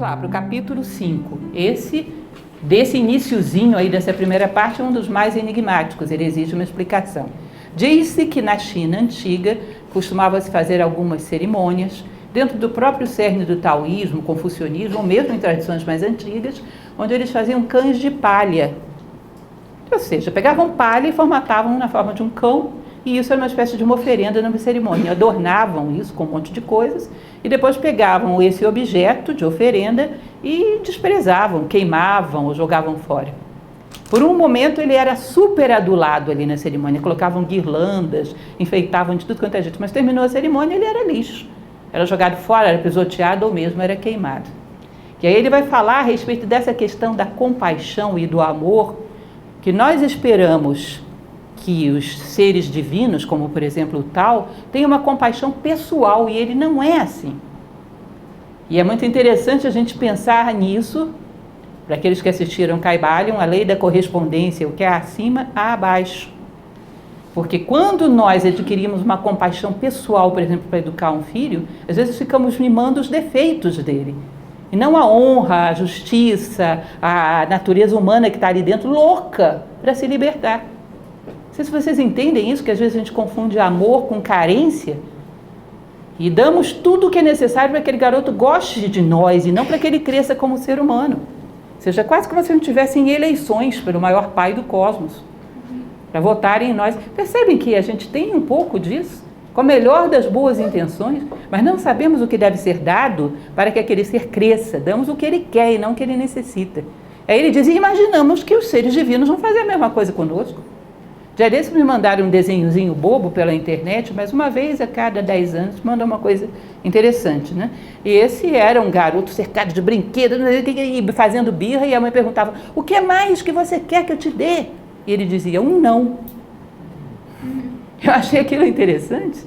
lá para o capítulo 5. Desse iniciozinho aí, dessa primeira parte, é um dos mais enigmáticos, ele exige uma explicação. Diz-se que na China antiga costumava-se fazer algumas cerimônias, dentro do próprio cerne do taoísmo, confucionismo, ou mesmo em tradições mais antigas, onde eles faziam cães de palha. Ou seja, pegavam palha e formatavam na forma de um cão, e isso era uma espécie de uma oferenda numa cerimônia. Adornavam isso com um monte de coisas, e depois pegavam esse objeto de oferenda e desprezavam, queimavam ou jogavam fora. Por um momento ele era super adulado ali na cerimônia, colocavam guirlandas, enfeitavam de tudo quanto é jeito, mas terminou a cerimônia, ele era lixo. Era jogado fora, era pisoteado ou mesmo era queimado. E aí ele vai falar a respeito dessa questão da compaixão e do amor, que nós esperamos que os seres divinos, como por exemplo o Tao, tenham uma compaixão pessoal, e ele não é assim. E é muito interessante a gente pensar nisso, para aqueles que assistiram Kybalion, a lei da correspondência, o que é acima, há abaixo. Porque quando nós adquirimos uma compaixão pessoal, por exemplo, para educar um filho, às vezes ficamos mimando os defeitos dele. E não a honra, a justiça, a natureza humana que está ali dentro, louca para se libertar. Não sei se vocês entendem isso, que às vezes a gente confunde amor com carência. E damos tudo o que é necessário para que aquele garoto goste de nós e não para que ele cresça como ser humano. Ou seja, quase como se não tivessem eleições pelo maior pai do cosmos, para votarem em nós. Percebem que a gente tem um pouco disso? Com a melhor das boas intenções, mas não sabemos o que deve ser dado para que aquele ser cresça. Damos o que ele quer e não o que ele necessita. Aí ele diz, e imaginamos que os seres divinos vão fazer a mesma coisa conosco. Já desse me mandaram um desenhozinho bobo pela internet, mas uma vez a cada 10 anos manda uma coisa interessante, né? E esse era um garoto cercado de brinquedos, fazendo birra, e a mãe perguntava, o que mais que você quer que eu te dê? E ele dizia, um não. Eu achei aquilo interessante.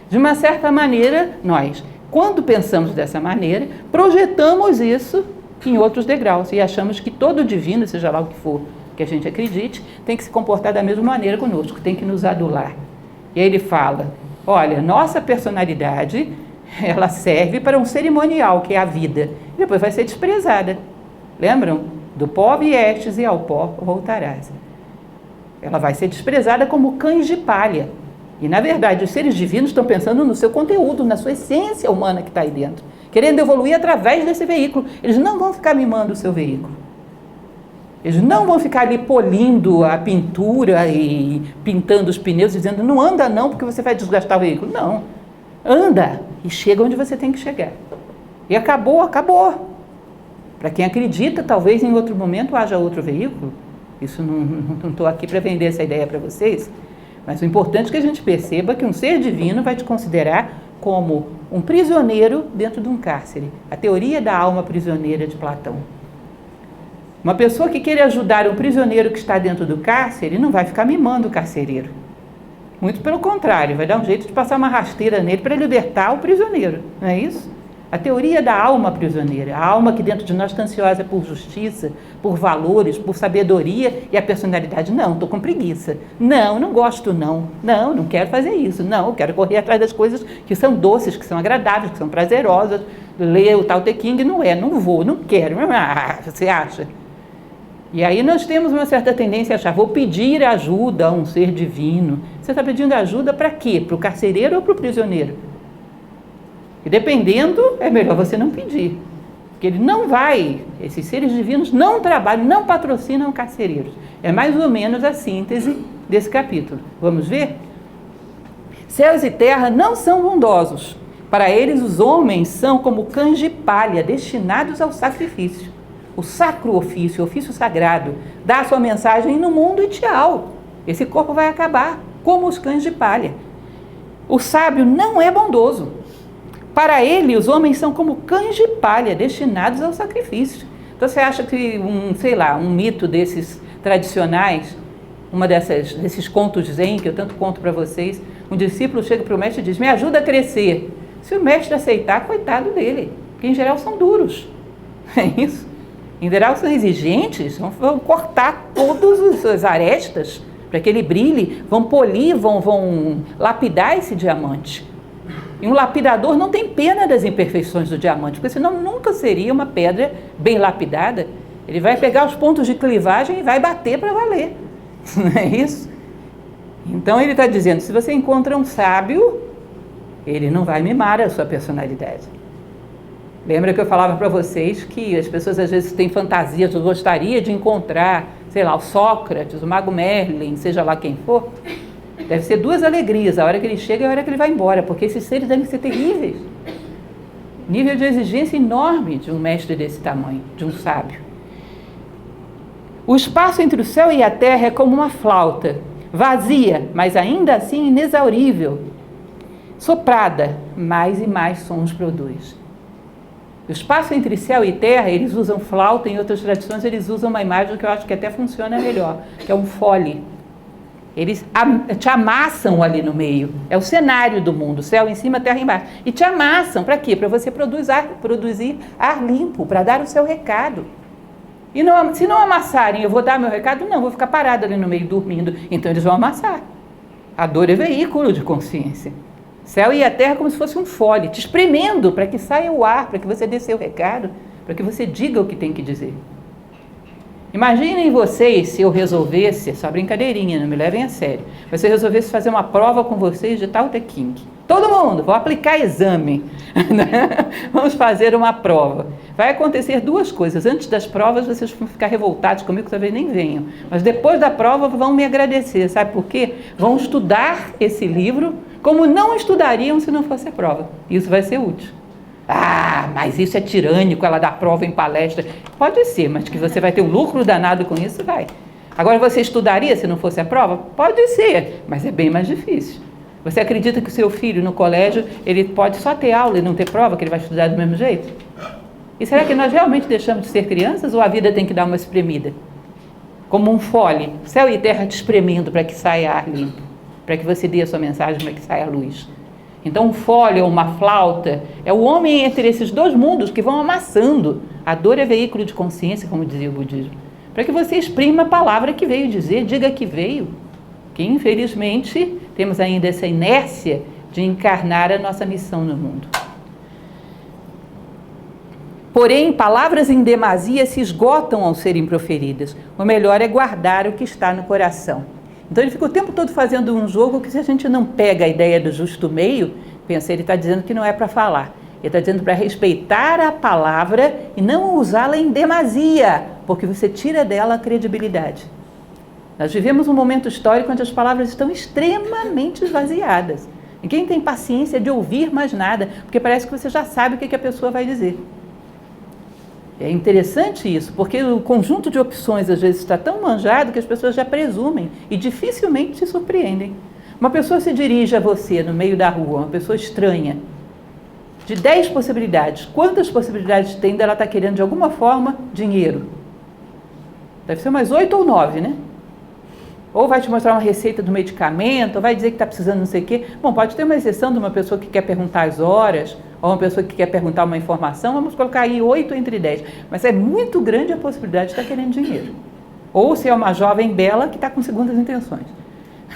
De uma certa maneira, nós, quando pensamos dessa maneira, projetamos isso em outros degraus e achamos que todo divino, seja lá o que for que a gente acredite, tem que se comportar da mesma maneira conosco, tem que nos adular. E aí ele fala, olha, nossa personalidade, ela serve para um cerimonial, que é a vida, e depois vai ser desprezada. Lembram? Do pó viestes e ao pó voltarás. Ela vai ser desprezada como cães de palha. E, na verdade, os seres divinos estão pensando no seu conteúdo, na sua essência humana que está aí dentro, querendo evoluir através desse veículo. Eles não vão ficar mimando o seu veículo. Eles não vão ficar ali polindo a pintura e pintando os pneus, dizendo, não anda não, porque você vai desgastar o veículo. Não, anda e chega onde você tem que chegar. E acabou, acabou. Para quem acredita, talvez em outro momento haja outro veículo. Isso não estou aqui para vender essa ideia para vocês, mas o importante é que a gente perceba que um ser divino vai te considerar como um prisioneiro dentro de um cárcere. A teoria da alma prisioneira de Platão. Uma pessoa que queira ajudar um prisioneiro que está dentro do cárcere não vai ficar mimando o carcereiro. Muito pelo contrário, vai dar um jeito de passar uma rasteira nele para libertar o prisioneiro, não é isso? A teoria da alma prisioneira, a alma que dentro de nós está ansiosa por justiça, por valores, por sabedoria, e a personalidade, não, estou com preguiça, não gosto não quero fazer isso, não, eu quero correr atrás das coisas que são doces, que são agradáveis, que são prazerosas, ler o Tao Te Ching, não vou, não quero, você acha? E aí nós temos uma certa tendência a achar, vou pedir ajuda a um ser divino. Você está pedindo ajuda para quê? Para o carcereiro ou para o prisioneiro? E dependendo, é melhor você não pedir. Porque ele não vai, esses seres divinos não trabalham, não patrocinam carcereiros. É mais ou menos a síntese desse capítulo. Vamos ver? Céus e terra não são bondosos. Para eles, os homens são como cães de palha, destinados ao sacrifício. O sacro ofício, o ofício sagrado, dá a sua mensagem no mundo e tchau. Esse corpo vai acabar, como os cães de palha. O sábio não é bondoso. Para ele, os homens são como cães de palha, destinados ao sacrifício. Então, você acha que um mito desses tradicionais, desses contos zen, que eu tanto conto para vocês, um discípulo chega para o mestre e diz, me ajuda a crescer. Se o mestre aceitar, coitado dele, porque em geral são duros. É isso? Em geral são exigentes, vão cortar todas as arestas para que ele brilhe, vão polir, vão lapidar esse diamante. E um lapidador não tem pena das imperfeições do diamante, porque senão nunca seria uma pedra bem lapidada. Ele vai pegar os pontos de clivagem e vai bater para valer. Não é isso? Então ele está dizendo, se você encontra um sábio, ele não vai mimar a sua personalidade. Lembra que eu falava para vocês que as pessoas às vezes têm fantasias, eu gostaria de encontrar, sei lá, o Sócrates, o Mago Merlin, seja lá quem for. Deve ser duas alegrias, a hora que ele chega e a hora que ele vai embora, porque esses seres devem ser terríveis. Nível de exigência enorme de um mestre desse tamanho, de um sábio. O espaço entre o céu e a terra é como uma flauta, vazia, mas ainda assim inexaurível. Soprada, mais e mais sons produz. O espaço entre céu e terra, eles usam flauta, em outras tradições eles usam uma imagem que eu acho que até funciona melhor, que é um fole. Eles te amassam ali no meio. É o cenário do mundo, céu em cima, terra embaixo. E te amassam, para quê? Para você produzir ar limpo, para dar o seu recado. E não, se não amassarem, eu vou dar meu recado? Não, vou ficar parada ali no meio dormindo. Então eles vão amassar. A dor é veículo de consciência. Céu e a terra como se fosse um fole, te espremendo para que saia o ar, para que você dê seu recado, para que você diga o que tem que dizer. Imaginem vocês se eu resolvesse, só brincadeirinha, não me levem a sério, mas se eu resolvesse fazer uma prova com vocês de Tao Te Ching. Todo mundo, vou aplicar exame. Vamos fazer uma prova. Vai acontecer duas coisas. Antes das provas, vocês vão ficar revoltados comigo, talvez nem venham. Mas depois da prova, vão me agradecer. Sabe por quê? Vão estudar esse livro como não estudariam se não fosse a prova. Isso vai ser útil. Ah, mas isso é tirânico, ela dá prova em palestra. Pode ser, mas que você vai ter um lucro danado com isso, vai. Agora, você estudaria se não fosse a prova? Pode ser, mas é bem mais difícil. Você acredita que o seu filho no colégio, ele pode só ter aula e não ter prova, que ele vai estudar do mesmo jeito? E será que nós realmente deixamos de ser crianças ou a vida tem que dar uma espremida? Como um fole, céu e terra te espremendo para que saia ar limpo, para que você dê a sua mensagem, para que saia a luz. Então um fole ou uma flauta é o homem entre esses dois mundos que vão amassando. A dor é veículo de consciência, como dizia o budismo. Para que você exprima a palavra que veio dizer, diga que veio. Que infelizmente temos ainda essa inércia de encarnar a nossa missão no mundo. Porém, palavras em demasia se esgotam ao serem proferidas. O melhor é guardar o que está no coração. Então ele fica o tempo todo fazendo um jogo que, se a gente não pega a ideia do justo meio, pensa, ele está dizendo que não é para falar. Ele está dizendo para respeitar a palavra e não usá-la em demasia, porque você tira dela a credibilidade. Nós vivemos um momento histórico onde as palavras estão extremamente esvaziadas. Ninguém tem paciência de ouvir mais nada, porque parece que você já sabe o que a pessoa vai dizer. É interessante isso, porque o conjunto de opções às vezes está tão manjado que as pessoas já presumem e dificilmente se surpreendem. Uma pessoa se dirige a você no meio da rua, uma pessoa estranha, de 10 possibilidades, quantas possibilidades tem dela estar querendo de alguma forma dinheiro? Deve ser umas 8 ou 9, né? Ou vai te mostrar uma receita do medicamento, ou vai dizer que está precisando não sei o quê. Bom, pode ter uma exceção de uma pessoa que quer perguntar as horas, ou uma pessoa que quer perguntar uma informação, vamos colocar aí 8 entre 10. Mas é muito grande a possibilidade de estar querendo dinheiro. Ou se é uma jovem bela que está com segundas intenções.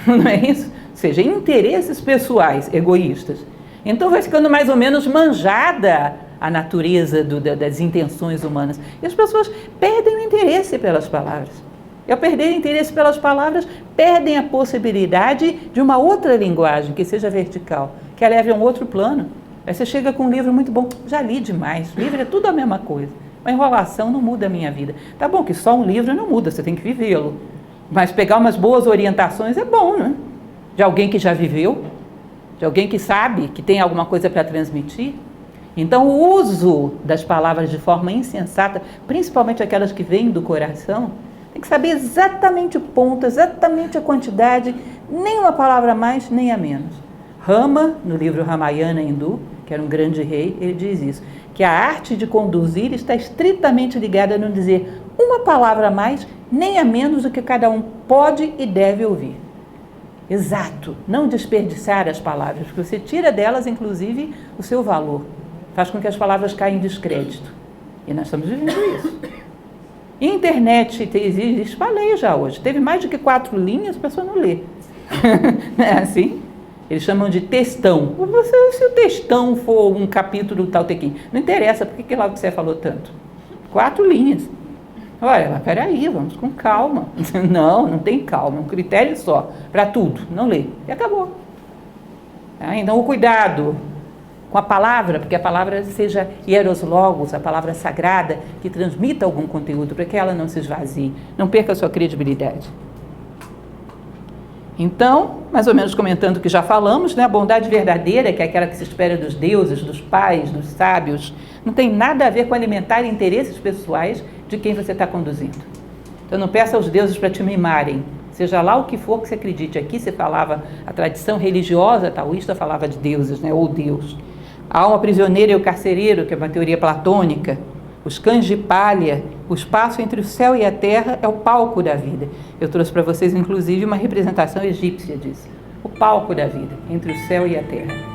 Não é isso? Ou seja, interesses pessoais, egoístas. Então vai ficando mais ou menos manjada a natureza das intenções humanas. E as pessoas perdem o interesse pelas palavras. E ao perder interesse pelas palavras, perdem a possibilidade de uma outra linguagem, que seja vertical, que a leve a um outro plano. Aí você chega com um livro muito bom, já li demais, livro é tudo a mesma coisa. Uma enrolação não muda a minha vida. Tá bom que só um livro não muda, você tem que vivê-lo. Mas pegar umas boas orientações é bom, né? De alguém que já viveu, de alguém que sabe, que tem alguma coisa para transmitir. Então o uso das palavras de forma insensata, principalmente aquelas que vêm do coração, tem que saber exatamente o ponto, exatamente a quantidade, nem uma palavra a mais, nem a menos. Rama, no livro Ramayana hindu, que era um grande rei, ele diz isso, que a arte de conduzir está estritamente ligada a não dizer uma palavra a mais, nem a menos do que cada um pode e deve ouvir. Exato, não desperdiçar as palavras, porque você tira delas, inclusive, o seu valor. Faz com que as palavras caiam em descrédito. E nós estamos vivendo isso. Internet, espalhei já hoje. Teve mais do que 4 linhas, a pessoa não lê. Não é assim? Eles chamam de textão. Se o textão for um capítulo tal tequim, não interessa, por que lá você falou tanto? 4 linhas. Olha, mas peraí, vamos com calma. Não tem calma, um critério só, para tudo, não lê. E acabou. Então, o cuidado com a palavra, porque a palavra seja hieros logos, a palavra sagrada, que transmita algum conteúdo, para que ela não se esvazie, não perca a sua credibilidade. Então, mais ou menos comentando o que já falamos, né, a bondade verdadeira, que é aquela que se espera dos deuses, dos pais, dos sábios, não tem nada a ver com alimentar interesses pessoais de quem você está conduzindo. Então não peça aos deuses para te mimarem, seja lá o que for que você acredite. Aqui se falava, a tradição religiosa taoísta falava de deuses, né, ou Deus. A alma prisioneira e o carcereiro, que é uma teoria platônica. Os cães de palha, o espaço entre o céu e a terra é o palco da vida. Eu trouxe para vocês, inclusive, uma representação egípcia disso. O palco da vida, entre o céu e a terra.